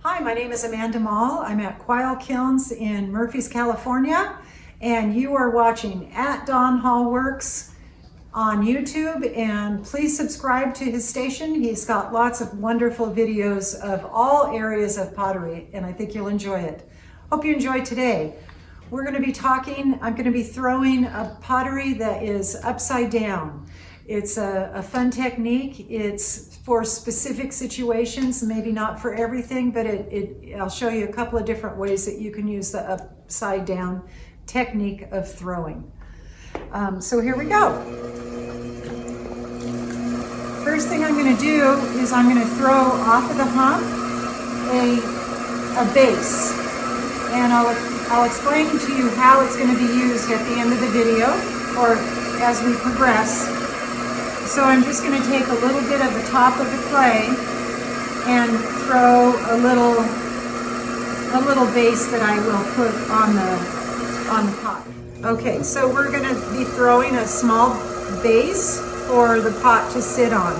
Hi, my name is Amanda Mall. I'm at Quail Kilns in Murphys, California, and you are watching at Don Hall Works on YouTube, and please subscribe to his station. He's got lots of wonderful videos of all areas of pottery, and I think you'll enjoy it. Hope you enjoy today. We're going to be I'm going to be throwing a pottery that is upside down. It's a fun technique. It's for specific situations, maybe not for everything, but I'll show you a couple of different ways that you can use the upside down technique of throwing. So here we go. First thing I'm going to do is I'm going to throw off of the hump a base, and I'll explain to you how it's going to be used at the end of the video or as we progress. So I'm just going to take a little bit of the top of the clay and throw a little base that I will put on the pot. Okay, so we're going to be throwing a small base for the pot to sit on.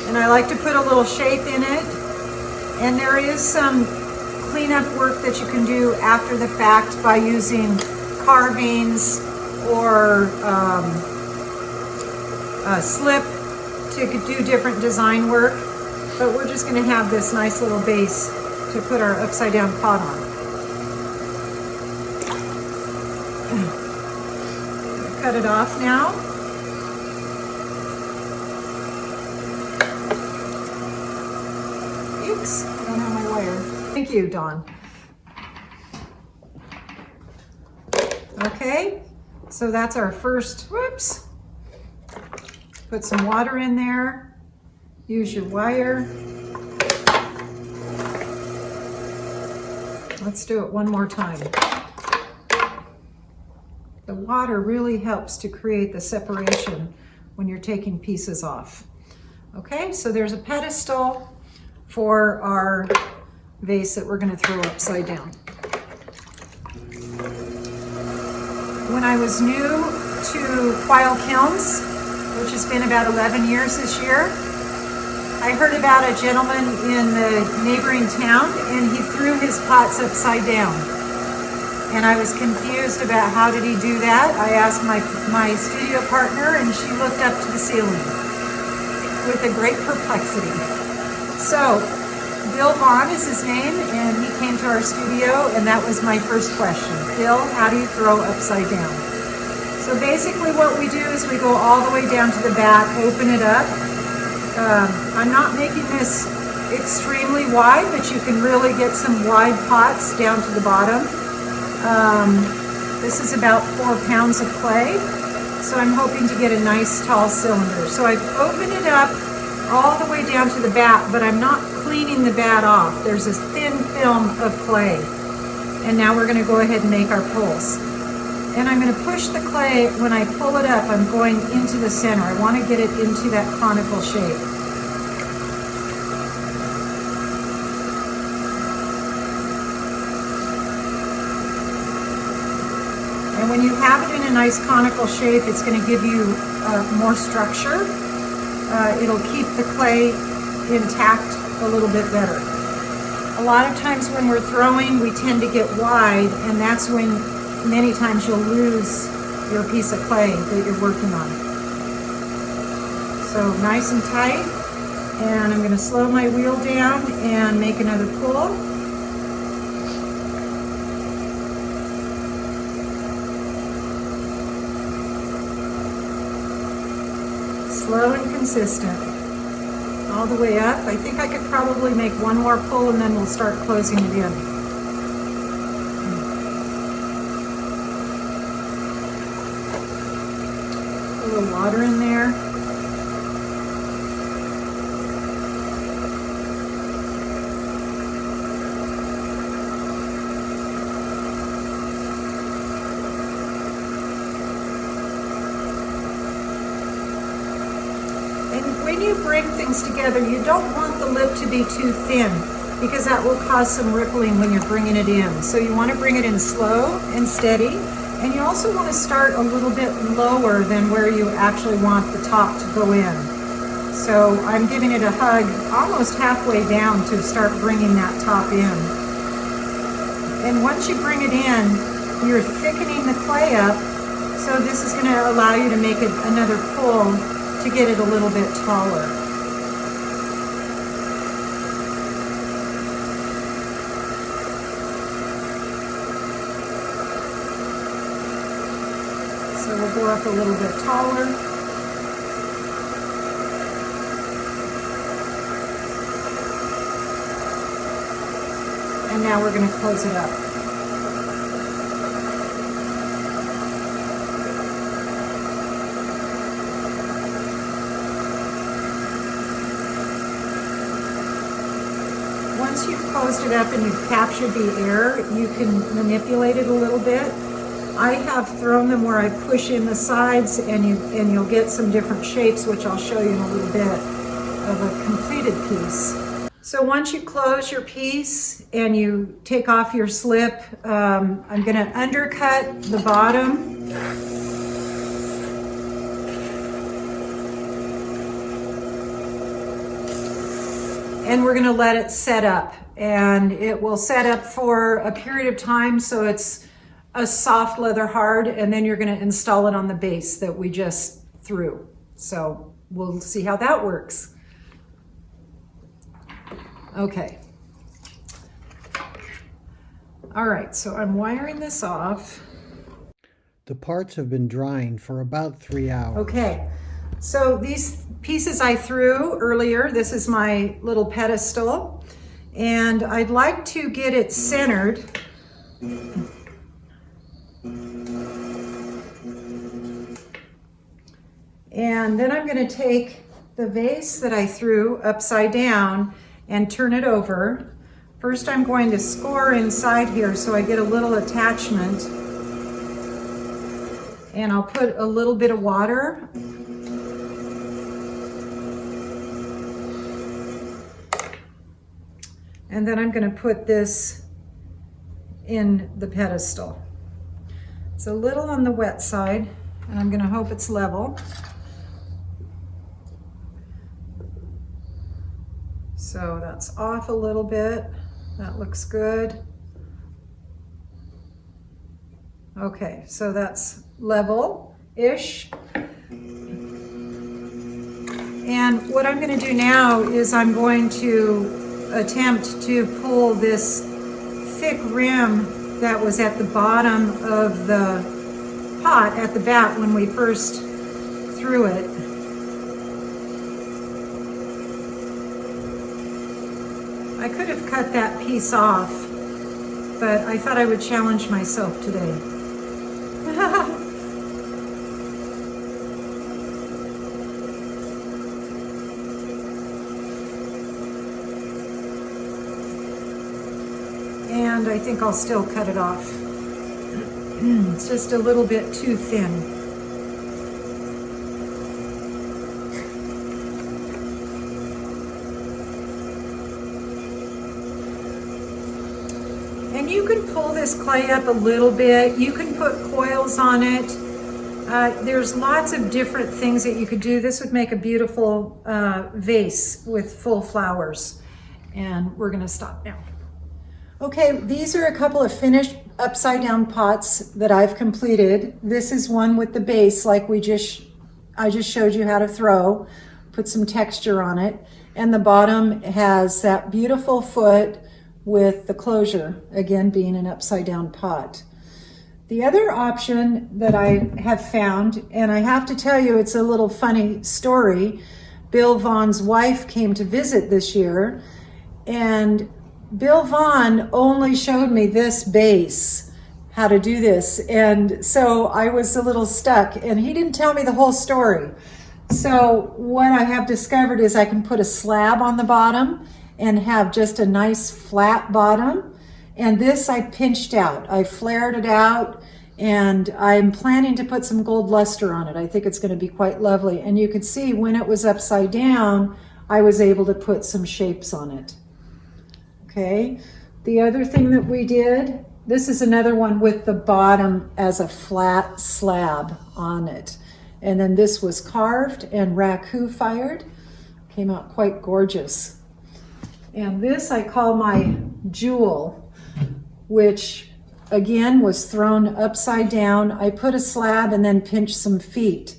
And I like to put a little shape in it. And there is some cleanup work that you can do after the fact by using carvings or a slip to do different design work, but we're just going to have this nice little base to put our upside down pot on. Cut it off now. Oops, I don't have my wire. Thank you, Dawn. Okay. So that's our first, whoops. Put some water in there. Use your wire. Let's do it one more time. The water really helps to create the separation when you're taking pieces off. Okay, so there's a pedestal for our vase that we're going to throw upside down. When I was new to Quail Kilns, which has been about 11 years this year, I heard about a gentleman in the neighboring town, and he threw his pots upside down. And I was confused about how did he do that. I asked my studio partner, and she looked up to the ceiling with a great perplexity. So Bill Vaughn is his name, and he came to our studio, and that was my first question. Bill, how do you throw upside down? So basically what we do is we go all the way down to the back, open it up. I'm not making this extremely wide, but you can really get some wide pots down to the bottom. This is about 4 pounds of clay, so I'm hoping to get a nice tall cylinder. So I've opened it up all the way down to the bat, but I'm not cleaning the bat off. There's this thin film of clay. And now we're going to go ahead and make our pulls. And I'm going to push the clay. When I pull it up, I'm going into the center. I want to get it into that conical shape. And when you have it in a nice conical shape, it's going to give you more structure. It'll keep the clay intact a little bit better. A lot of times when we're throwing, we tend to get wide, and that's when many times you'll lose your piece of clay that you're working on. So nice and tight, and I'm going to slow my wheel down and make another pull. Slow and consistent. All the way up. I think I could probably make one more pull and then we'll start closing it in. A little water in there. When you bring things together, you don't want the lip to be too thin because that will cause some rippling when you're bringing it in. So you want to bring it in slow and steady, and you also want to start a little bit lower than where you actually want the top to go in. So I'm giving it a hug almost halfway down to start bringing that top in. And once you bring it in, you're thickening the clay up. So this is going to allow you to make it another pull to get it a little bit taller. So we'll go up a little bit taller. And now we're going to close it up. Once you've closed it up and you've captured the air, you can manipulate it a little bit. I have thrown them where I push in the sides, and you'll get some different shapes, which I'll show you in a little bit, of a completed piece. So once you close your piece and you take off your slip, I'm going to undercut the bottom. And we're going to let it set up, and it will set up for a period of time, so it's a soft leather hard, and then you're going to install it on the base that we just threw. So we'll see how that works. Okay. All right, so I'm wiring this off. The parts have been drying for about 3 hours. Okay, so these pieces I threw earlier, this is my little pedestal, and I'd like to get it centered. And then I'm going to take the vase that I threw upside down and turn it over. First, I'm going to score inside here so I get a little attachment. And I'll put a little bit of water. And then I'm going to put this in the pedestal. It's a little on the wet side, and I'm going to hope it's level. So that's off a little bit. That looks good. Okay, so that's level-ish. And what I'm going to do now is I'm going to attempt to pull this thick rim that was at the bottom of the pot at the bat when we first threw it. I could have cut that piece off, but I thought I would challenge myself today. And I think I'll still cut it off. It's just a little bit too thin. And you can pull this clay up a little bit. You can put coils on it. There's lots of different things that you could do. This would make a beautiful vase with full flowers. And we're gonna stop now. Okay, these are a couple of finished upside down pots that I've completed. This is one with the base like I just showed you how to throw, put some texture on it. And the bottom has that beautiful foot with the closure, again being an upside down pot. The other option that I have found, and I have to tell you it's a little funny story, Bill Vaughn's wife came to visit this year, and Bill Vaughn only showed me this base, how to do this, and so I was a little stuck, and he didn't tell me the whole story. So what I have discovered is I can put a slab on the bottom and have just a nice flat bottom. And this I pinched out. I flared it out, and I'm planning to put some gold luster on it. I think it's going to be quite lovely. And you can see when it was upside down, I was able to put some shapes on it. Okay, the other thing that we did, this is another one with the bottom as a flat slab on it. And then this was carved and raku fired. Came out quite gorgeous. And this I call my jewel, which again was thrown upside down. I put a slab and then pinched some feet,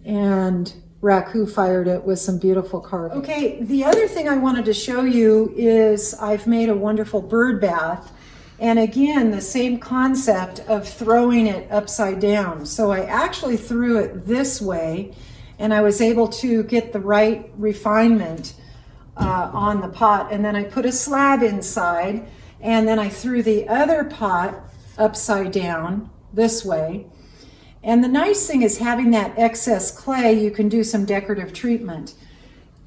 and Raku fired it with some beautiful carving. Okay, the other thing I wanted to show you is I've made a wonderful bird bath. And again, the same concept of throwing it upside down. So I actually threw it this way, and I was able to get the right refinement on the pot. And then I put a slab inside, and then I threw the other pot upside down this way. And the nice thing is having that excess clay, you can do some decorative treatment.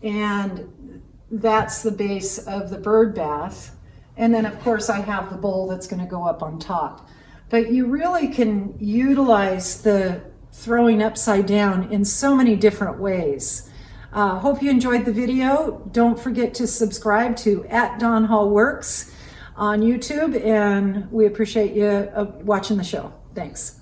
And that's the base of the bird bath. And then of course I have the bowl that's going to go up on top. But you really can utilize the throwing upside down in so many different ways. Hope you enjoyed the video. Don't forget to subscribe to @DawnHallWorks on YouTube, and we appreciate you watching the show. Thanks.